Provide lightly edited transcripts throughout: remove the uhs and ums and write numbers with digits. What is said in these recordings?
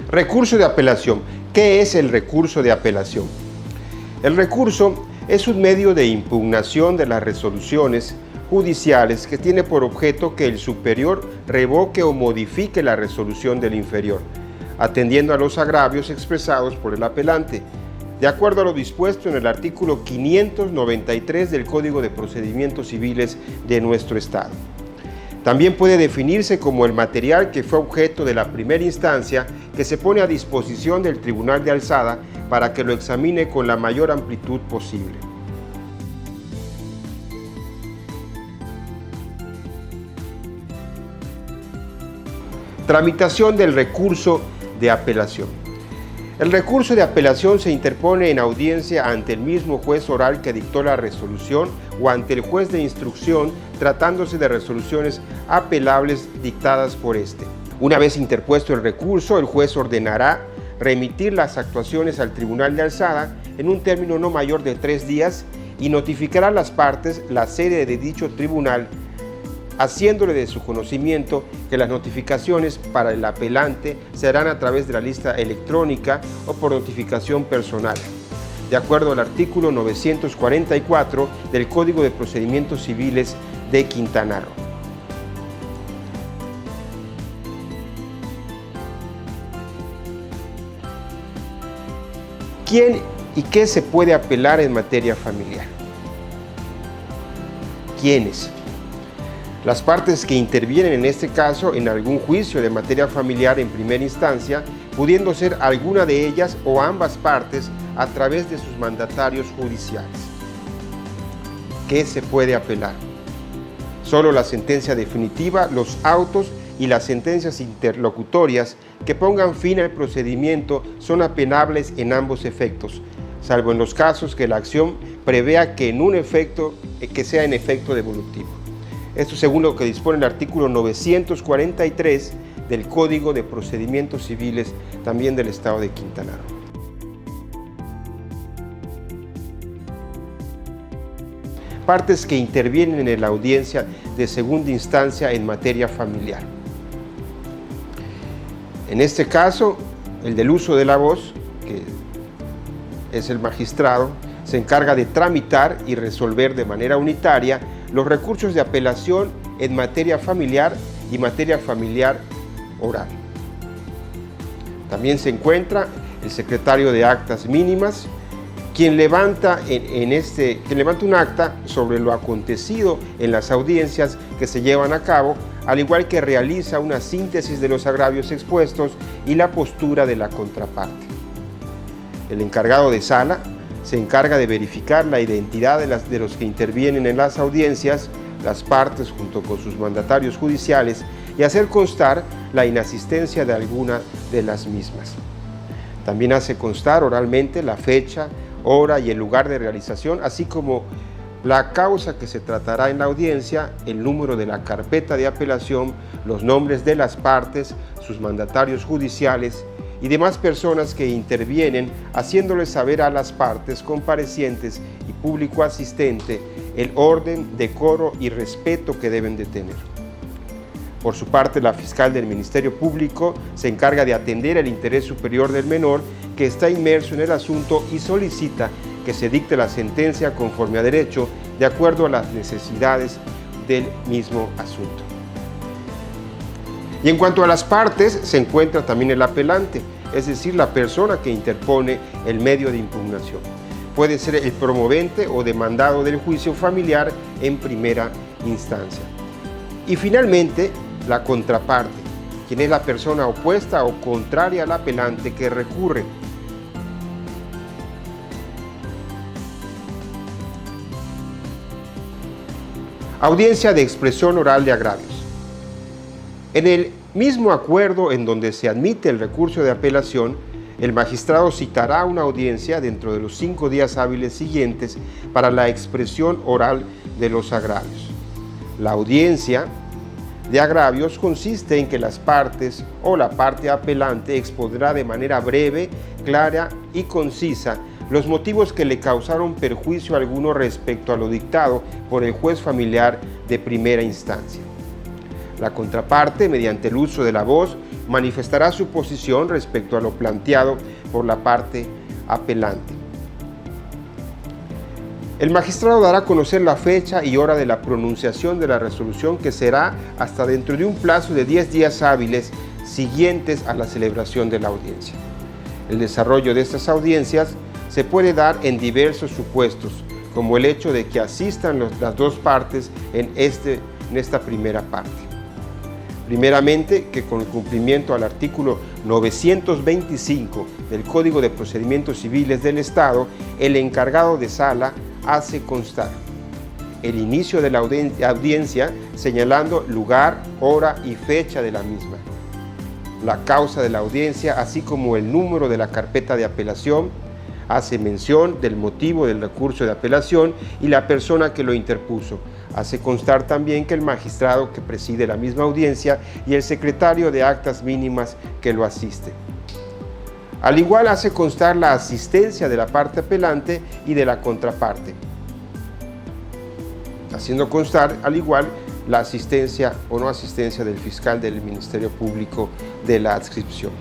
Recurso de apelación. ¿Qué es el recurso de apelación? El recurso es un medio de impugnación de las resoluciones judiciales que tiene por objeto que el superior revoque o modifique la resolución del inferior, atendiendo a los agravios expresados por el apelante, de acuerdo a lo dispuesto en el artículo 593 del Código de Procedimientos Civiles de nuestro Estado. También puede definirse como el material que fue objeto de la primera instancia que se pone a disposición del Tribunal de Alzada para que lo examine con la mayor amplitud posible. Tramitación del recurso de apelación. El recurso de apelación se interpone en audiencia ante el mismo juez oral que dictó la resolución o ante el juez de instrucción, tratándose de resoluciones apelables dictadas por éste. Una vez interpuesto el recurso, el juez ordenará remitir las actuaciones al Tribunal de Alzada en un término no mayor de 3 días y notificará a las partes la sede de dicho tribunal, haciéndole de su conocimiento que las notificaciones para el apelante se harán a través de la lista electrónica o por notificación personal, de acuerdo al artículo 944 del Código de Procedimientos Civiles de Quintana Roo. ¿Quién y qué se puede apelar en materia familiar? ¿Quiénes? Las partes que intervienen en este caso en algún juicio de materia familiar en primera instancia, pudiendo ser alguna de ellas o ambas partes a través de sus mandatarios judiciales. ¿Qué se puede apelar? Solo la sentencia definitiva, los autos y las sentencias interlocutorias que pongan fin al procedimiento son apelables en ambos efectos, salvo en los casos que la acción prevea que sea en efecto devolutivo. Esto según lo que dispone el artículo 943 del Código de Procedimientos Civiles, también del Estado de Quintana Roo. Partes que intervienen en la audiencia de segunda instancia en materia familiar. En este caso, el del uso de la voz, que es el magistrado, se encarga de tramitar y resolver de manera unitaria los recursos de apelación en materia familiar y materia familiar oral. También se encuentra el secretario de actas mínimas, quien levanta un acta sobre lo acontecido en las audiencias que se llevan a cabo, al igual que realiza una síntesis de los agravios expuestos y la postura de la contraparte. El encargado de sala se encarga de verificar la identidad de los que intervienen en las audiencias, las partes junto con sus mandatarios judiciales, y hacer constar la inasistencia de alguna de las mismas. También hace constar oralmente la fecha, hora y el lugar de realización, así como la causa que se tratará en la audiencia, el número de la carpeta de apelación, los nombres de las partes, sus mandatarios judiciales y demás personas que intervienen, haciéndoles saber a las partes comparecientes y público asistente el orden, decoro y respeto que deben de tener. Por su parte, la fiscal del Ministerio Público se encarga de atender el interés superior del menor que está inmerso en el asunto y solicita que se dicte la sentencia conforme a derecho, de acuerdo a las necesidades del mismo asunto. Y en cuanto a las partes, se encuentra también el apelante, es decir, la persona que interpone el medio de impugnación. Puede ser el promovente o demandado del juicio familiar en primera instancia. Y finalmente, la contraparte, quien es la persona opuesta o contraria al apelante que recurre. Audiencia de expresión oral de agravios. En el mismo acuerdo en donde se admite el recurso de apelación, el magistrado citará una audiencia dentro de los 5 días hábiles siguientes para la expresión oral de los agravios. La audiencia de agravios consiste en que las partes o la parte apelante expondrá de manera breve, clara y concisa los motivos que le causaron perjuicio alguno respecto a lo dictado por el juez familiar de primera instancia. La contraparte, mediante el uso de la voz, manifestará su posición respecto a lo planteado por la parte apelante. El magistrado dará a conocer la fecha y hora de la pronunciación de la resolución, que será hasta dentro de un plazo de 10 días hábiles siguientes a la celebración de la audiencia. El desarrollo de estas audiencias se puede dar en diversos supuestos, como el hecho de que asistan las dos partes en esta primera parte. Primeramente, que con el cumplimiento al artículo 925 del Código de Procedimientos Civiles del Estado, el encargado de sala hace constar el inicio de la audiencia señalando lugar, hora y fecha de la misma, la causa de la audiencia, así como el número de la carpeta de apelación, hace mención del motivo del recurso de apelación y la persona que lo interpuso. Hace constar también que el magistrado que preside la misma audiencia y el secretario de actas mínimas que lo asiste. Al igual hace constar la asistencia de la parte apelante y de la contraparte, haciendo constar al igual la asistencia o no asistencia del fiscal del Ministerio Público de la adscripción.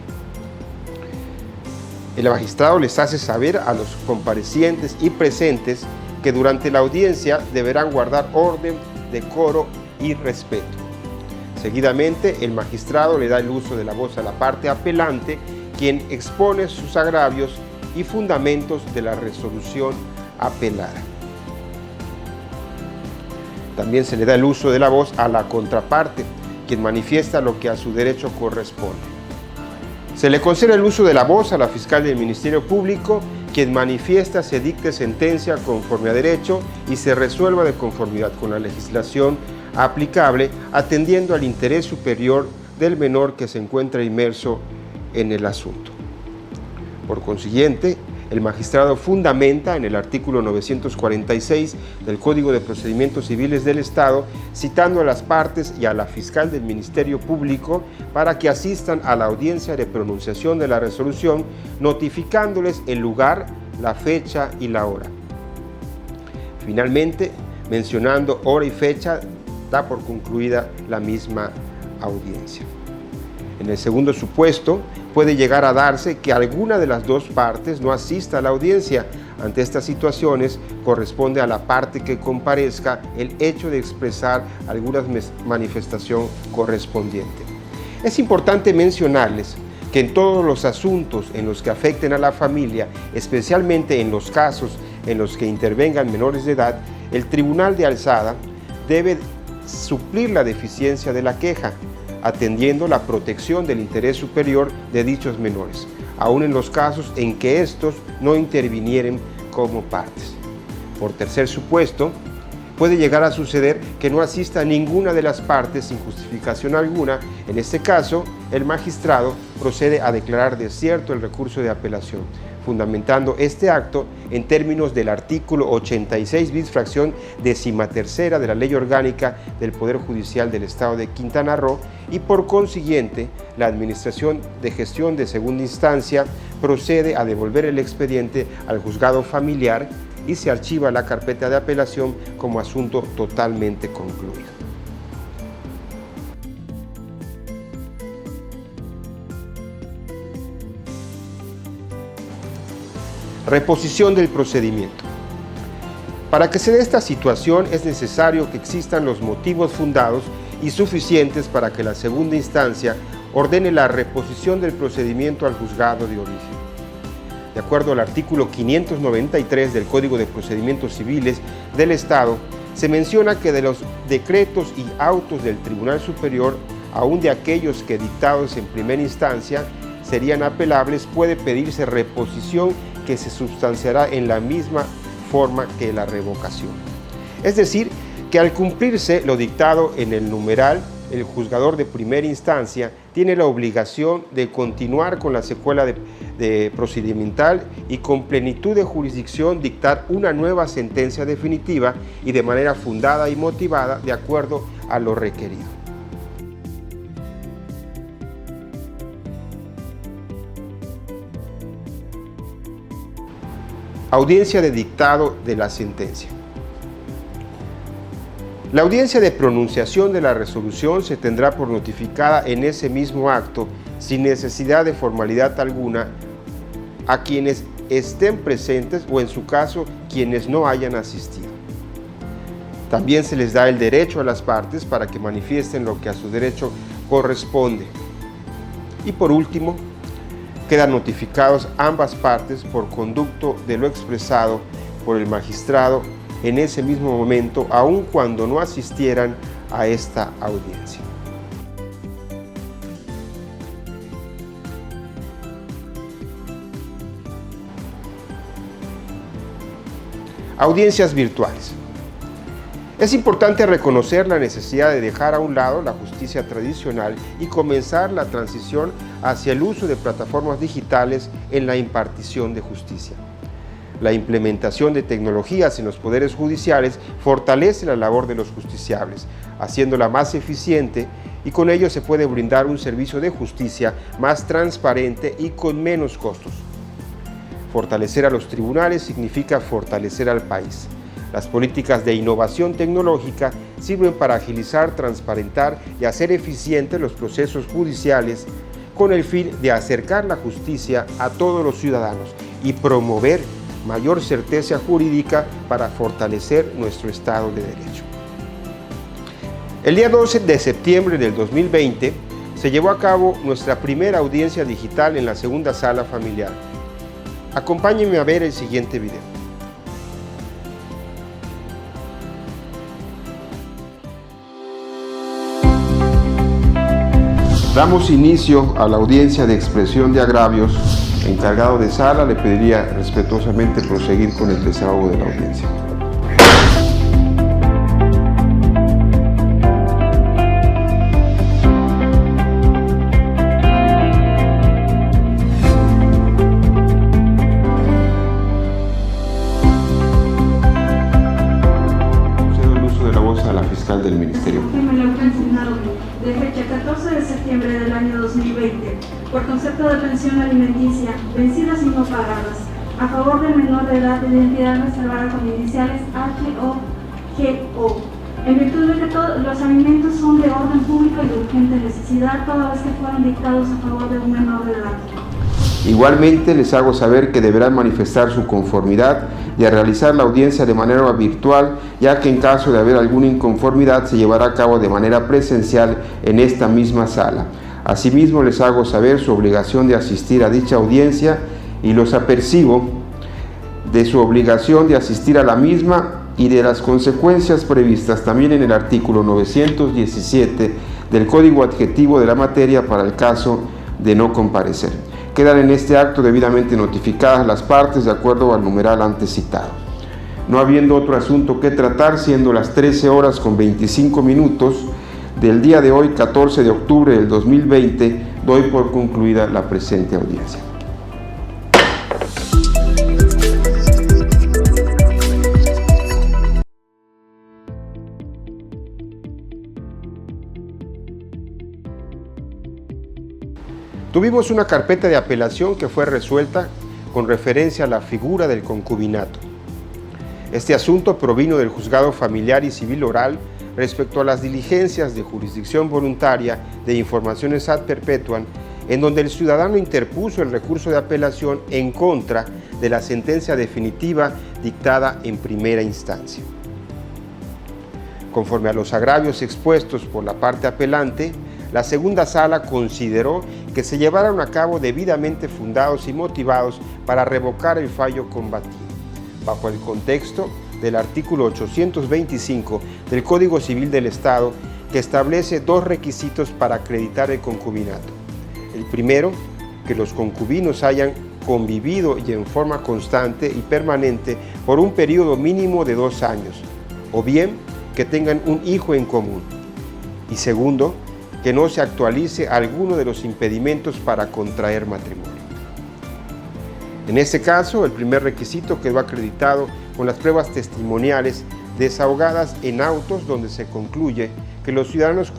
El magistrado les hace saber a los comparecientes y presentes que durante la audiencia deberán guardar orden, decoro y respeto. Seguidamente, el magistrado le da el uso de la voz a la parte apelante, quien expone sus agravios y fundamentos de la resolución apelada. También se le da el uso de la voz a la contraparte, quien manifiesta lo que a su derecho corresponde. Se le concede el uso de la voz a la fiscal del Ministerio Público, quien manifiesta se dicte sentencia conforme a derecho y se resuelva de conformidad con la legislación aplicable, atendiendo al interés superior del menor que se encuentra inmerso en el asunto. Por consiguiente, el magistrado fundamenta en el artículo 946 del Código de Procedimientos Civiles del Estado, citando a las partes y a la fiscal del Ministerio Público para que asistan a la audiencia de pronunciación de la resolución, notificándoles el lugar, la fecha y la hora. Finalmente, mencionando hora y fecha, da por concluida la misma audiencia. En el segundo supuesto, puede llegar a darse que alguna de las dos partes no asista a la audiencia. Ante estas situaciones, corresponde a la parte que comparezca el hecho de expresar alguna manifestación correspondiente. Es importante mencionarles que en todos los asuntos en los que afecten a la familia, especialmente en los casos en los que intervengan menores de edad, el Tribunal de Alzada debe suplir la deficiencia de la queja, atendiendo la protección del interés superior de dichos menores, aun en los casos en que estos no intervinieren como partes. Por tercer supuesto, puede llegar a suceder que no asista a ninguna de las partes sin justificación alguna. En este caso, el magistrado procede a declarar desierto el recurso de apelación, fundamentando este acto en términos del artículo 86 bis fracción 13ª de la Ley Orgánica del Poder Judicial del Estado de Quintana Roo, y por consiguiente la Administración de Gestión de Segunda Instancia procede a devolver el expediente al juzgado familiar y se archiva la carpeta de apelación como asunto totalmente concluido. Reposición del procedimiento. Para que se dé esta situación es necesario que existan los motivos fundados y suficientes para que la segunda instancia ordene la reposición del procedimiento al juzgado de origen. De acuerdo al artículo 593 del Código de Procedimientos Civiles del Estado, se menciona que de los decretos y autos del Tribunal Superior, aun de aquellos que dictados en primera instancia serían apelables, puede pedirse reposición que se sustanciará en la misma forma que la revocación. Es decir, que al cumplirse lo dictado en el numeral, el juzgador de primera instancia tiene la obligación de continuar con la secuela de procedimental y con plenitud de jurisdicción dictar una nueva sentencia definitiva y de manera fundada y motivada de acuerdo a lo requerido. Audiencia de dictado de la sentencia. La audiencia de pronunciación de la resolución se tendrá por notificada en ese mismo acto, sin necesidad de formalidad alguna, a quienes estén presentes o, en su caso, quienes no hayan asistido. También se les da el derecho a las partes para que manifiesten lo que a su derecho corresponde. Y por último, quedan notificados ambas partes por conducto de lo expresado por el magistrado en ese mismo momento, aun cuando no asistieran a esta audiencia. Audiencias virtuales. Es importante reconocer la necesidad de dejar a un lado la justicia tradicional y comenzar la transición hacia el uso de plataformas digitales en la impartición de justicia. La implementación de tecnologías en los poderes judiciales fortalece la labor de los justiciables, haciéndola más eficiente, y con ello se puede brindar un servicio de justicia más transparente y con menos costos. Fortalecer a los tribunales significa fortalecer al país. Las políticas de innovación tecnológica sirven para agilizar, transparentar y hacer eficientes los procesos judiciales con el fin de acercar la justicia a todos los ciudadanos y promover mayor certeza jurídica para fortalecer nuestro Estado de Derecho. El día 12 de septiembre del 2020 se llevó a cabo nuestra primera audiencia digital en la segunda sala familiar. Acompáñenme a ver el siguiente video. Damos inicio a la audiencia de expresión de agravios. El encargado de sala le pediría respetuosamente proseguir con el desahogo de la audiencia. Cedo el uso de la voz a la fiscal del Ministerio. De fecha 14 de septiembre del año 2020, por concepto de pensión alimenticia, vencidas y no pagadas, a favor del menor de edad de identidad reservada con iniciales HOGO, en virtud de que todos los alimentos son de orden público y de urgente necesidad, toda vez que fueron dictados a favor de un menor de edad. Igualmente les hago saber que deberán manifestar su conformidad y a realizar la audiencia de manera virtual, ya que en caso de haber alguna inconformidad se llevará a cabo de manera presencial en esta misma sala. Asimismo les hago saber su obligación de asistir a dicha audiencia y los apercibo de su obligación de asistir a la misma y de las consecuencias previstas también en el artículo 917 del Código Adjetivo de la materia para el caso de no comparecer. Quedan en este acto debidamente notificadas las partes de acuerdo al numeral antes citado. No habiendo otro asunto que tratar, siendo las 13 horas con 25 minutos del día de hoy, 14 de octubre del 2020, doy por concluida la presente audiencia. Tuvimos una carpeta de apelación que fue resuelta con referencia a la figura del concubinato. Este asunto provino del Juzgado Familiar y Civil Oral respecto a las diligencias de jurisdicción voluntaria de informaciones ad perpetuam, en donde el ciudadano interpuso el recurso de apelación en contra de la sentencia definitiva dictada en primera instancia. Conforme a los agravios expuestos por la parte apelante, la segunda sala consideró que se llevaron a cabo debidamente fundados y motivados para revocar el fallo combatido, bajo el contexto del artículo 825 del Código Civil del Estado, que establece dos requisitos para acreditar el concubinato. El primero, que los concubinos hayan convivido y en forma constante y permanente por un periodo mínimo de 2 años, o bien que tengan un hijo en común. Y segundo, que no se actualice alguno de los impedimentos para contraer matrimonio. En este caso, el primer requisito quedó acreditado con las pruebas testimoniales desahogadas en autos donde se concluye que los ciudadanos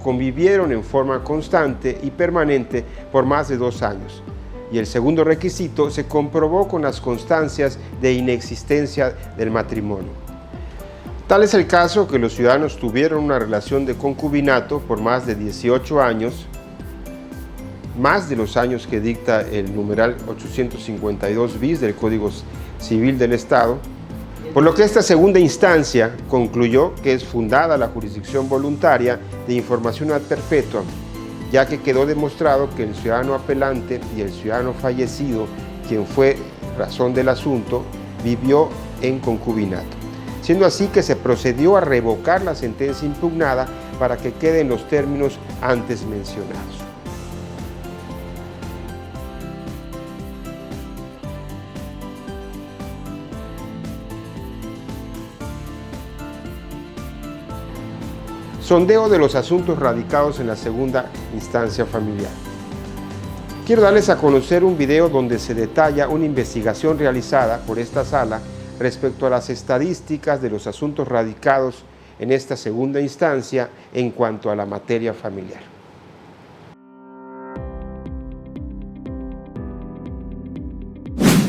convivieron en forma constante y permanente por más de 2 años. Y el segundo requisito se comprobó con las constancias de inexistencia del matrimonio. Tal es el caso que los ciudadanos tuvieron una relación de concubinato por más de 18 años, más de los años que dicta el numeral 852 bis del Código Civil del Estado, por lo que esta segunda instancia concluyó que es fundada la jurisdicción voluntaria de información ad perpetuam, ya que quedó demostrado que el ciudadano apelante y el ciudadano fallecido, quien fue razón del asunto, vivió en concubinato. Siendo así que se procedió a revocar la sentencia impugnada para que quede en los términos antes mencionados. Sondeo de los asuntos radicados en la segunda instancia familiar. Quiero darles a conocer un video donde se detalla una investigación realizada por esta sala respecto a las estadísticas de los asuntos radicados en esta segunda instancia en cuanto a la materia familiar.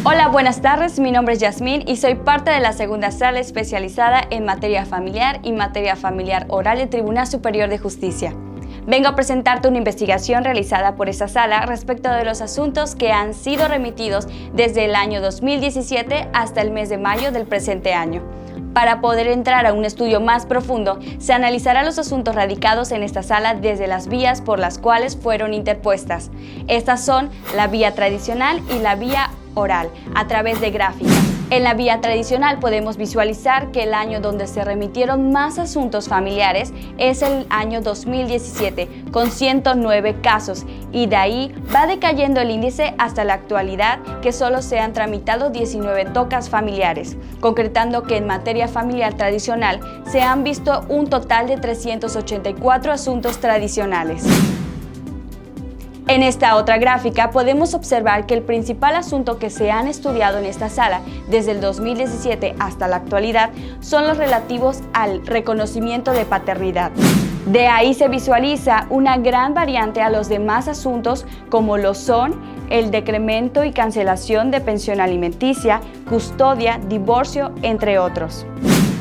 Hola, buenas tardes, mi nombre es Yasmín y soy parte de la segunda sala especializada en materia familiar y materia familiar oral del Tribunal Superior de Justicia. Vengo a presentarte una investigación realizada por esta sala respecto de los asuntos que han sido remitidos desde el año 2017 hasta el mes de mayo del presente año. Para poder entrar a un estudio más profundo, se analizarán los asuntos radicados en esta sala desde las vías por las cuales fueron interpuestas. Estas son la vía tradicional y la vía oral, a través de gráficas. En la vía tradicional podemos visualizar que el año donde se remitieron más asuntos familiares es el año 2017, con 109 casos, y de ahí va decayendo el índice hasta la actualidad, que solo se han tramitado 19 tocas familiares, concretando que en materia familiar tradicional se han visto un total de 384 asuntos tradicionales. En esta otra gráfica podemos observar que el principal asunto que se han estudiado en esta sala desde el 2017 hasta la actualidad son los relativos al reconocimiento de paternidad. De ahí se visualiza una gran variante a los demás asuntos, como lo son el decremento y cancelación de pensión alimenticia, custodia, divorcio, entre otros.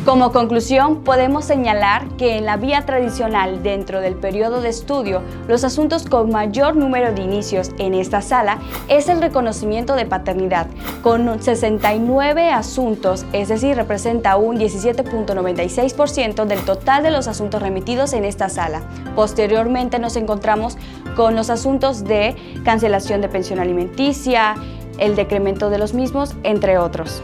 Como conclusión, podemos señalar que en la vía tradicional dentro del periodo de estudio, los asuntos con mayor número de inicios en esta sala es el reconocimiento de paternidad, con 69 asuntos, es decir, representa un 17.96% del total de los asuntos remitidos en esta sala. Posteriormente nos encontramos con los asuntos de cancelación de pensión alimenticia, el decremento de los mismos, entre otros.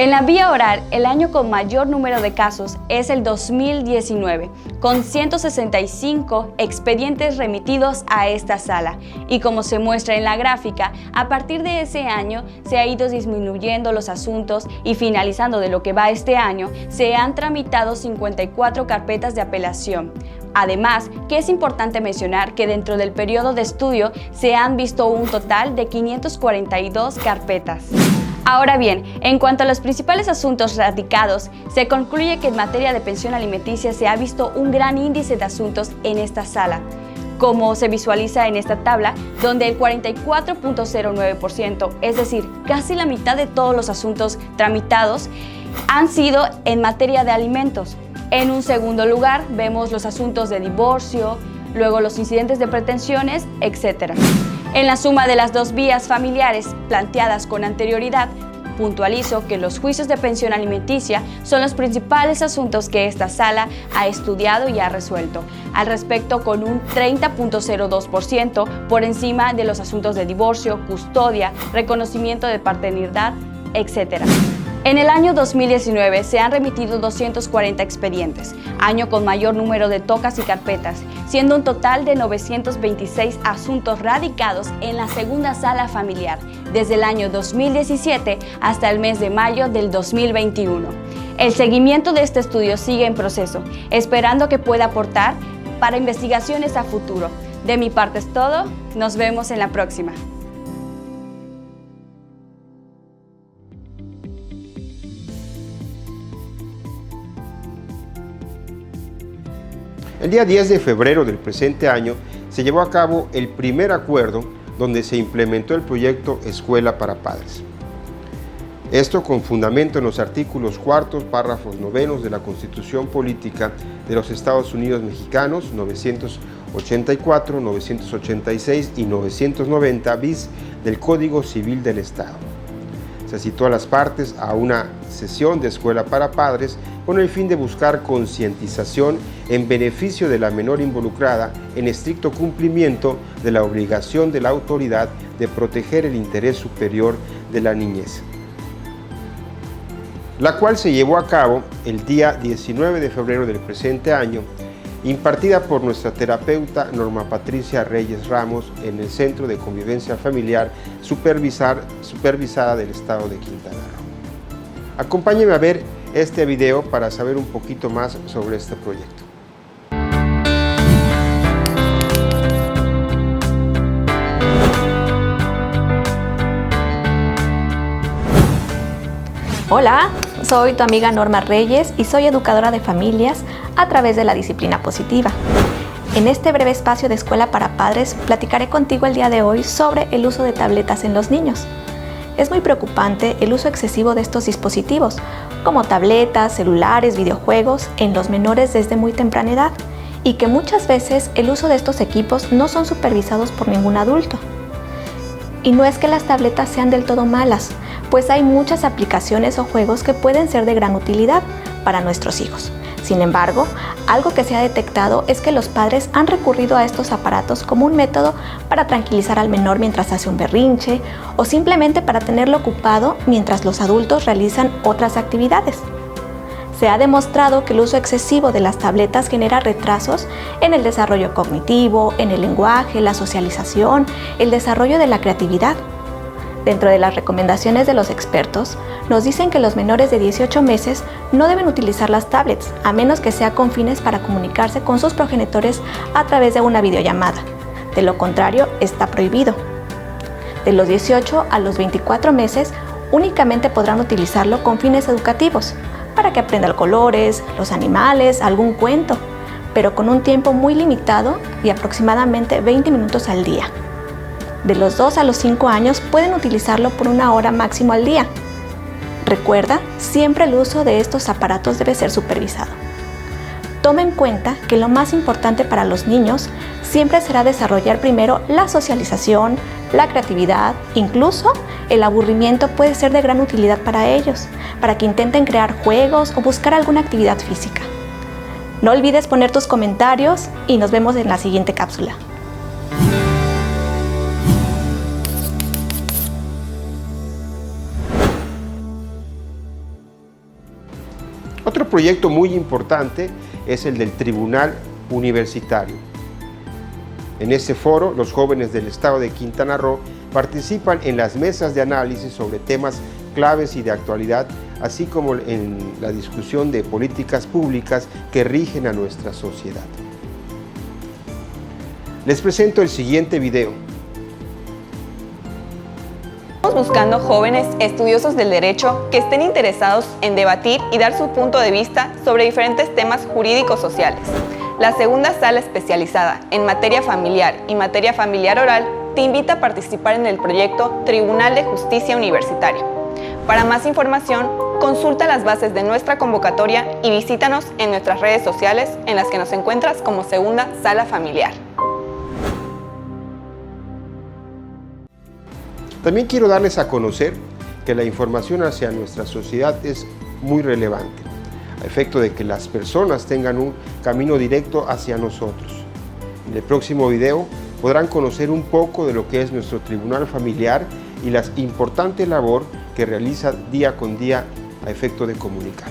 En la vía oral, el año con mayor número de casos es el 2019, con 165 expedientes remitidos a esta sala. Y como se muestra en la gráfica, a partir de ese año se ha ido disminuyendo los asuntos y finalizando de lo que va este año, se han tramitado 54 carpetas de apelación. Además, que es importante mencionar que dentro del periodo de estudio se han visto un total de 542 carpetas. Ahora bien, en cuanto a los principales asuntos radicados, se concluye que en materia de pensión alimenticia se ha visto un gran índice de asuntos en esta sala, como se visualiza en esta tabla, donde el 44.09%, es decir, casi la mitad de todos los asuntos tramitados, han sido en materia de alimentos. En un segundo lugar, vemos los asuntos de divorcio, luego los incidentes de pretensiones, etc. En la suma de las dos vías familiares planteadas con anterioridad, puntualizo que los juicios de pensión alimenticia son los principales asuntos que esta sala ha estudiado y ha resuelto, al respecto con un 30.02% por encima de los asuntos de divorcio, custodia, reconocimiento de paternidad, etc. En el año 2019 se han remitido 240 expedientes, año con mayor número de tocas y carpetas, siendo un total de 926 asuntos radicados en la segunda sala familiar, desde el año 2017 hasta el mes de mayo del 2021. El seguimiento de este estudio sigue en proceso, esperando que pueda aportar para investigaciones a futuro. De mi parte es todo, nos vemos en la próxima. El día 10 de febrero del presente año se llevó a cabo el primer acuerdo donde se implementó el proyecto Escuela para Padres. Esto con fundamento en los artículos 4, párrafos 9 de la Constitución Política de los Estados Unidos Mexicanos, 984, 986 y 990 bis del Código Civil del Estado. Se citó a las partes a una sesión de escuela para padres con el fin de buscar concientización en beneficio de la menor involucrada en estricto cumplimiento de la obligación de la autoridad de proteger el interés superior de la niñez, la cual se llevó a cabo el día 19 de febrero del presente año, impartida por nuestra terapeuta Norma Patricia Reyes Ramos en el Centro de Convivencia Familiar supervisada del Estado de Quintana Roo. Acompáñenme a ver este video para saber un poquito más sobre este proyecto. Hola, soy tu amiga Norma Reyes y soy educadora de familias a través de la disciplina positiva. En este breve espacio de Escuela para Padres platicaré contigo el día de hoy sobre el uso de tabletas en los niños. Es muy preocupante el uso excesivo de estos dispositivos, como tabletas, celulares, videojuegos, en los menores desde muy temprana edad, y que muchas veces el uso de estos equipos no son supervisados por ningún adulto. Y no es que las tabletas sean del todo malas, pues hay muchas aplicaciones o juegos que pueden ser de gran utilidad para nuestros hijos. Sin embargo, algo que se ha detectado es que los padres han recurrido a estos aparatos como un método para tranquilizar al menor mientras hace un berrinche o simplemente para tenerlo ocupado mientras los adultos realizan otras actividades. Se ha demostrado que el uso excesivo de las tabletas genera retrasos en el desarrollo cognitivo, en el lenguaje, la socialización, el desarrollo de la creatividad. Dentro de las recomendaciones de los expertos, nos dicen que los menores de 18 meses no deben utilizar las tablets, a menos que sea con fines para comunicarse con sus progenitores a través de una videollamada. De lo contrario, está prohibido. De los 18 a los 24 meses, únicamente podrán utilizarlo con fines educativos, para que aprendan colores, los animales, algún cuento, pero con un tiempo muy limitado y aproximadamente 20 minutos al día. De los 2 a los 5 años pueden utilizarlo por 1 hora máximo al día. Recuerda, siempre el uso de estos aparatos debe ser supervisado. Toma en cuenta que lo más importante para los niños siempre será desarrollar primero la socialización, la creatividad, incluso el aburrimiento puede ser de gran utilidad para ellos, para que intenten crear juegos o buscar alguna actividad física. No olvides poner tus comentarios y nos vemos en la siguiente cápsula. Otro proyecto muy importante es el del Tribunal Universitario. En este foro, los jóvenes del Estado de Quintana Roo participan en las mesas de análisis sobre temas claves y de actualidad, así como en la discusión de políticas públicas que rigen a nuestra sociedad. Les presento el siguiente video. Estamos buscando jóvenes estudiosos del derecho que estén interesados en debatir y dar su punto de vista sobre diferentes temas jurídicos sociales. La segunda sala especializada en materia familiar y materia familiar oral te invita a participar en el proyecto Tribunal de Justicia Universitario. Para más información, consulta las bases de nuestra convocatoria y visítanos en nuestras redes sociales en las que nos encuentras como Segunda Sala Familiar. También quiero darles a conocer que la información hacia nuestra sociedad es muy relevante, a efecto de que las personas tengan un camino directo hacia nosotros. En el próximo video podrán conocer un poco de lo que es nuestro tribunal familiar y la importante labor que realiza día con día a efecto de comunicar.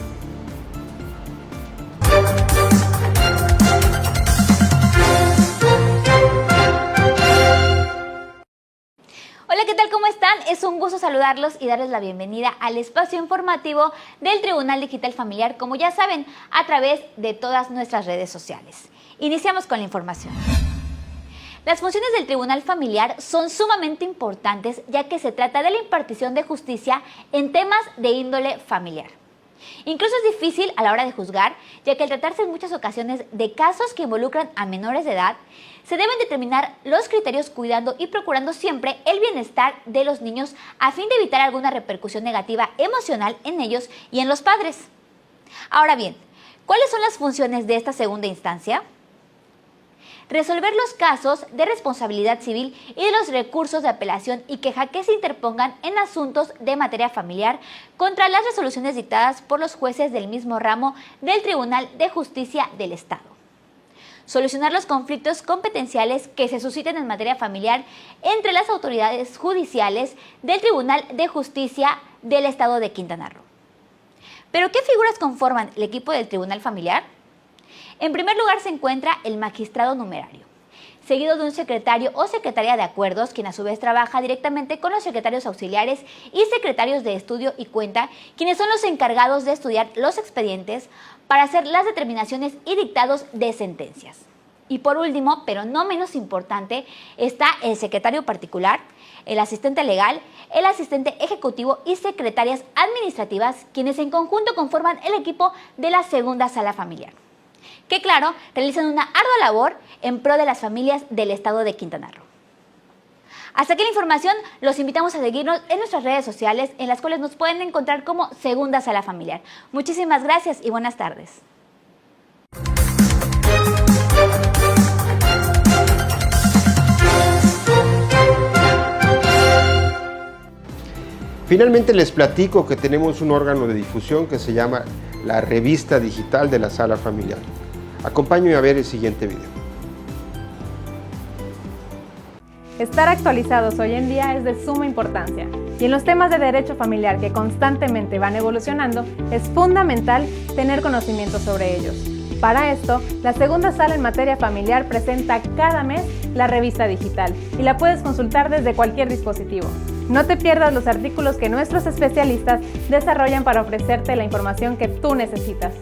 Hola, ¿qué tal? ¿Cómo están? Es un gusto saludarlos y darles la bienvenida al espacio informativo del Tribunal Digital Familiar, como ya saben, a través de todas nuestras redes sociales. Iniciamos con la información. Las funciones del Tribunal Familiar son sumamente importantes, ya que se trata de la impartición de justicia en temas de índole familiar. Incluso es difícil a la hora de juzgar, ya que al tratarse en muchas ocasiones de casos que involucran a menores de edad, se deben determinar los criterios cuidando y procurando siempre el bienestar de los niños a fin de evitar alguna repercusión negativa emocional en ellos y en los padres. Ahora bien, ¿cuáles son las funciones de esta segunda instancia? Resolver los casos de responsabilidad civil y de los recursos de apelación y queja que se interpongan en asuntos de materia familiar contra las resoluciones dictadas por los jueces del mismo ramo del Tribunal de Justicia del Estado. Solucionar los conflictos competenciales que se susciten en materia familiar entre las autoridades judiciales del Tribunal de Justicia del Estado de Quintana Roo. ¿Pero qué figuras conforman el equipo del Tribunal Familiar? En primer lugar se encuentra el magistrado numerario, seguido de un secretario o secretaria de acuerdos, quien a su vez trabaja directamente con los secretarios auxiliares y secretarios de estudio y cuenta, quienes son los encargados de estudiar los expedientes para hacer las determinaciones y dictados de sentencias. Y por último, pero no menos importante, está el secretario particular, el asistente legal, el asistente ejecutivo y secretarias administrativas, quienes en conjunto conforman el equipo de la segunda sala familiar, que claro, realizan una ardua labor en pro de las familias del estado de Quintana Roo. Hasta aquí la información, los invitamos a seguirnos en nuestras redes sociales, en las cuales nos pueden encontrar como Segunda Sala Familiar. Muchísimas gracias y buenas tardes. Finalmente les platico que tenemos un órgano de difusión que se llama la Revista Digital de la Sala Familiar. Acompáñenme a ver el siguiente video. Estar actualizados hoy en día es de suma importancia y en los temas de derecho familiar que constantemente van evolucionando es fundamental tener conocimiento sobre ellos. Para esto, la segunda sala en materia familiar presenta cada mes la revista digital y la puedes consultar desde cualquier dispositivo. No te pierdas los artículos que nuestros especialistas desarrollan para ofrecerte la información que tú necesitas.